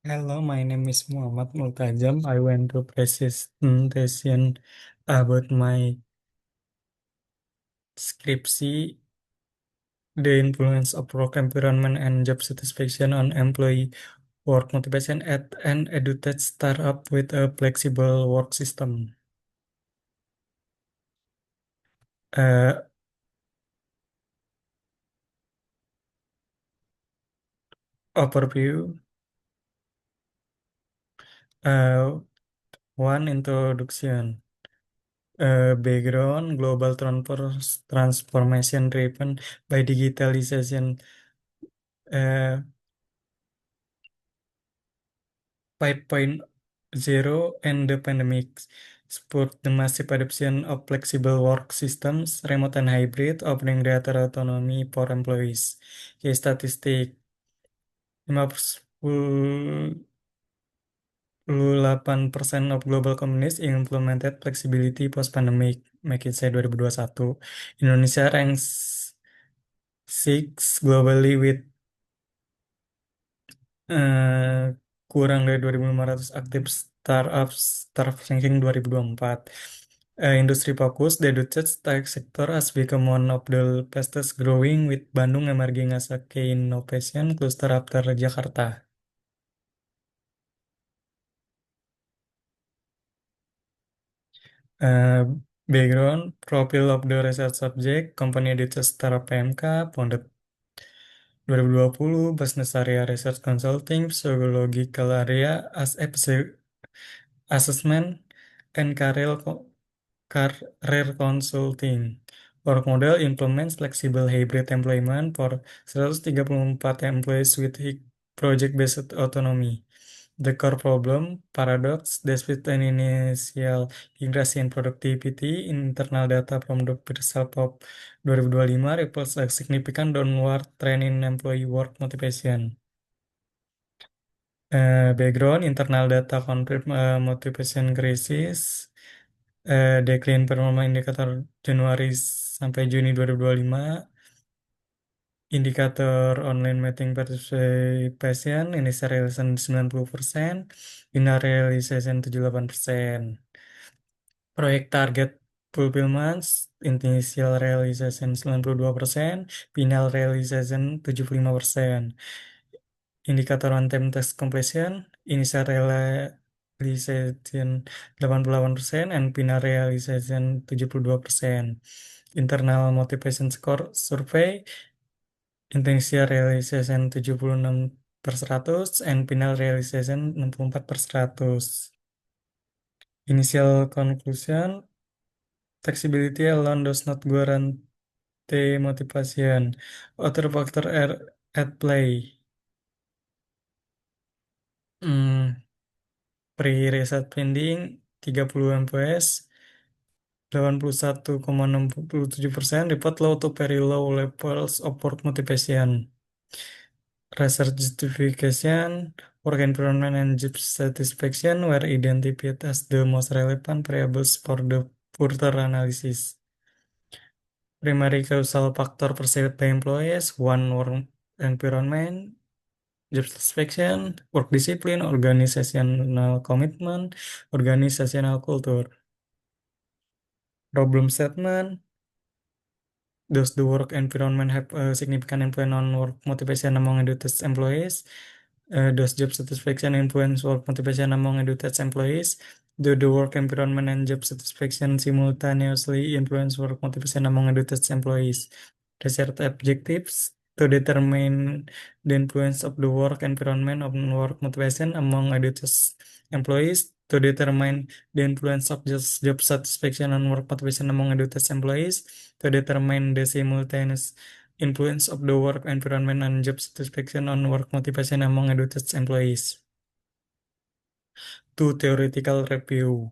Hello, my name is Muhammad Multajam. I went to presentation about my scriptsy, the influence of work environment and job satisfaction on employee work motivation at an edutech startup with a flexible work system. Uh, Overview. Uh, One, introduction. Background, global transformation driven by digitalization. Uh, 5.0 and the pandemic spurred the massive adoption of flexible work systems, remote and hybrid, offering greater autonomy for employees. Case statistic, 58% of global companies implemented flexibility post-pandemic, McKinsey 2021. Indonesia ranks 6 globally with eh, kurang dari 2.500 aktif startup ranking 2024. Industri fokus, the Dutch tech sector has become one of the fastest growing with Bandung emerging as a key innovation cluster after Jakarta. Uh, Background, profile of the research subject, company Dutch startup PMK, founded 2020, business area research consulting, psychological area as assessment, and career consulting. Work model implements flexible hybrid employment for 134 employees with project-based autonomy. The core problem, paradox, despite an initial increase in productivity, internal data from the first half of 2025 reveals a significant downward trend in employee work motivation. Background, internal data confirm motivation crisis. Decline performa indikator Januari sampai Juni 2025, indikator online meeting participation, initial realization 90%, final realization 78%. Proyek target fulfillment, initial realization 92%, final realization 75%. Indikator on-time task completion, initial realization 88% and final realization 72%. Internal motivation score survey, initial realization 76% and final realization 64%. Initial conclusion, flexibility alone does not guarantee motivation. Other factors are at play. Hmm, Pre-reset pending 30 MPS, 81,67% report low to very low levels of work motivation. Research justification, work environment and job satisfaction were identified as the most relevant variables for the further analysis. Primary causal factor perceived by employees, one, work environment, job satisfaction, work discipline, organizational commitment, organizational culture. Problem statement, does the work environment have a significant influence on work motivation among educated employees? Does job satisfaction influence work motivation among educated employees? Do the work environment and job satisfaction simultaneously influence work motivation among educated employees? Research objectives to determine the influence of the work environment on work motivation among educated employees, to determine the influence of job satisfaction on work motivation among educated employees, to determine the simultaneous influence of the work environment and job satisfaction on work motivation among educated employees. To theoretical review.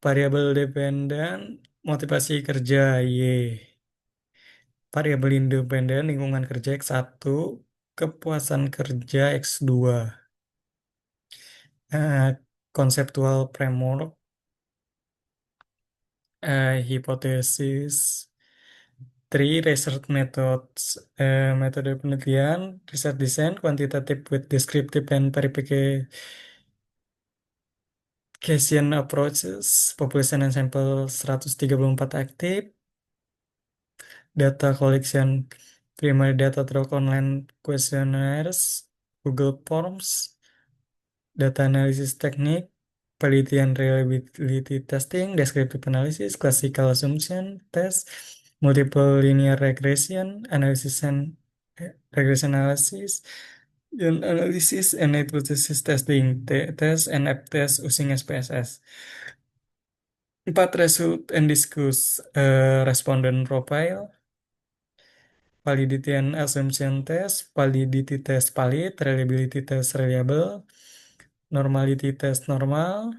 Variabel dependen motivasi kerja Y. Variabel independen lingkungan kerja X1, kepuasan kerja X2. Konseptual framework, hipotesis, Three, research methods, metode penelitian, research design, quantitative with descriptive and verification approaches, population and sample 134 aktif, data collection, primary data through online questionnaires, Google Forms, data analysis technique, penelitian reliability testing, descriptive analysis, classical assumption test, multiple linear regression analysis and regression analysis, and analysis and hypothesis testing, test and app test using SPSS. 4, result and discuss respondent profile, validity and assumption test, validity test valid, reliability test reliable, normality test normal,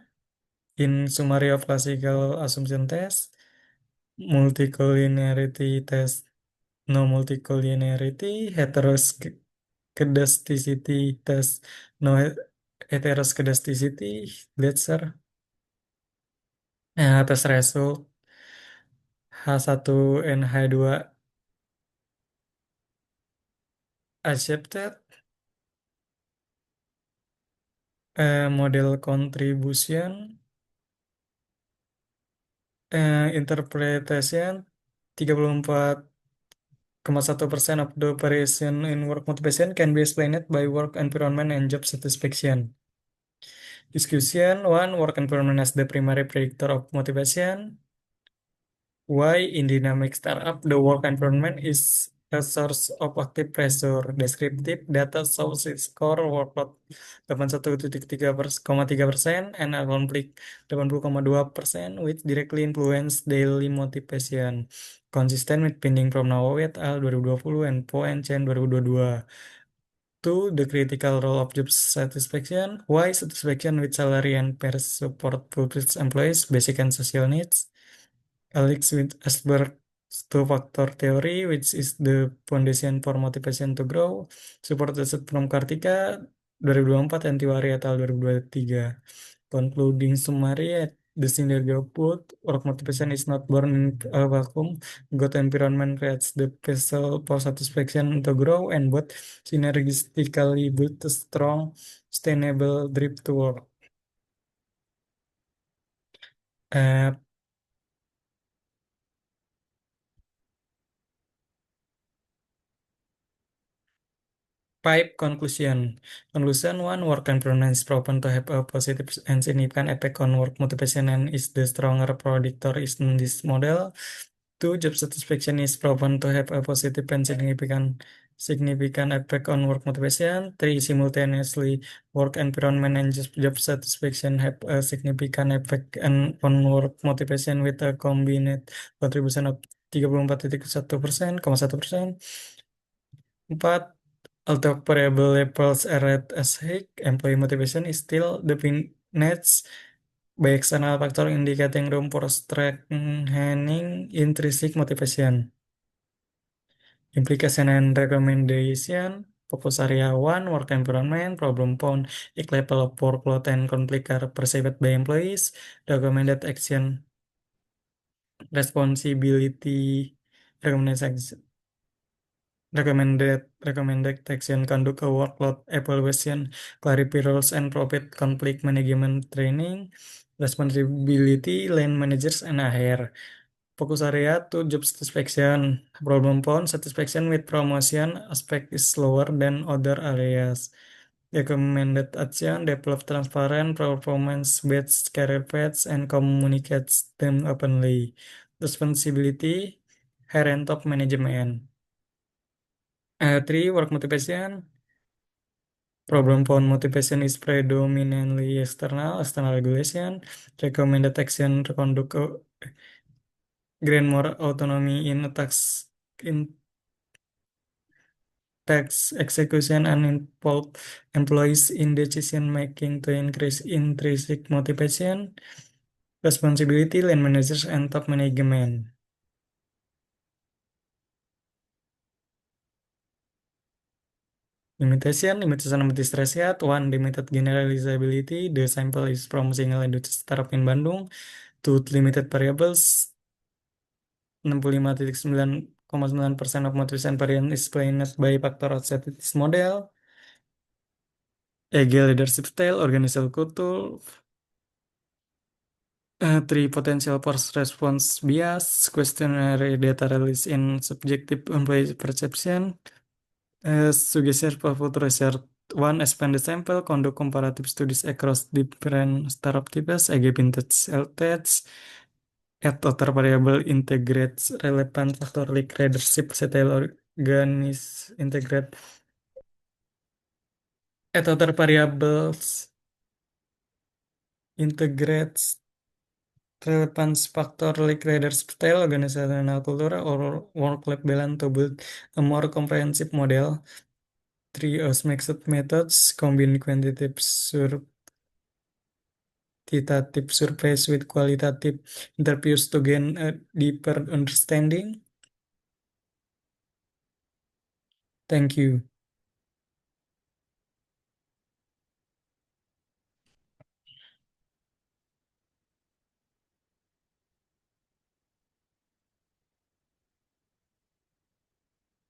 in summary of classical assumption test, multicollinearity test, no multicollinearity, heteroscedasticity test, no heteroscedasticity, Gletser, tes result H1 and H2 accepted, model contribution, interpretation 34,1% of the variation in work motivation can be explained by work environment and job satisfaction. Discussion 1, work environment as the primary predictor of motivation. Why in dynamic startup the work environment is a source of active pressure. Descriptive data shows its core workload 81,3% and a conflict 80,2% which directly influence daily motivation. Consistent with Pending from Nawawi et al. 2020 and Po and Chen 2022. 2. The critical role of job satisfaction. Why satisfaction with salary and pay support fulfills employees' basic and social needs. Alex with Asberg's two-factor theory, which is the foundation for motivation to grow, supported from Kartika 2024 and Tiwari et al. 2023. Concluding summary, the synergy of both work motivation is not born in a vacuum. Good environment creates the vessel for satisfaction to grow, and both synergistically build a strong, sustainable drive to work. Uh, 5. Conclusion. Conclusion 1. Work environment is proven to have a positive and significant effect on work motivation and is the stronger predictor in this model. 2. Job satisfaction is proven to have a positive and significant effect on work motivation. 3. Simultaneously, work environment and job satisfaction have a significant effect on work motivation with a combined contribution of 34,1%, 4. Although variable levels are at as high, employee motivation is still defined by external factor indicating room for strengthening intrinsic motivation. Implication and recommendation. Focus area 1, work environment, problem found, each level of workload and conflict are perceived by employees. Recommended action, responsibility, recommendation, recommended action, conduct a workload evaluation, clarify roles and profit conflict management training, responsibility, line managers and AHR. Focus area to job satisfaction. Problem found, satisfaction with promotion aspect is lower than other areas. Recommended action, develop transparent performance-based career paths and communicates them openly. Responsibility, higher and top management. 3. Work motivation. Problem found motivation is predominantly external regulation. Recommended action to conduct grant more autonomy in tax execution and involve employees in decision making to increase intrinsic motivation, responsibility, line managers, and top management. Limitation of this threshold. 1. Limited generalizability. The sample is from single industry startup in Bandung. 2. Limited variables. 65,9 99% of motivation variance is explained by factor outside this model. Agile leadership style, organizational culture, three potential force response bias, questionnaire data release in subjective employee perception, suggestion for future research. One, expand the sample, conduct comparative studies across different startup types, again vintage LTEs, add other variable, integrates relevant factor like leadership, style, integrate, add other variables, integrates relevance factor like leadership style, organizational culture, or work-life balance to build a more comprehensive model. Three, mixed methods, combine quantitative surveys with qualitative interviews to gain a deeper understanding. Thank you.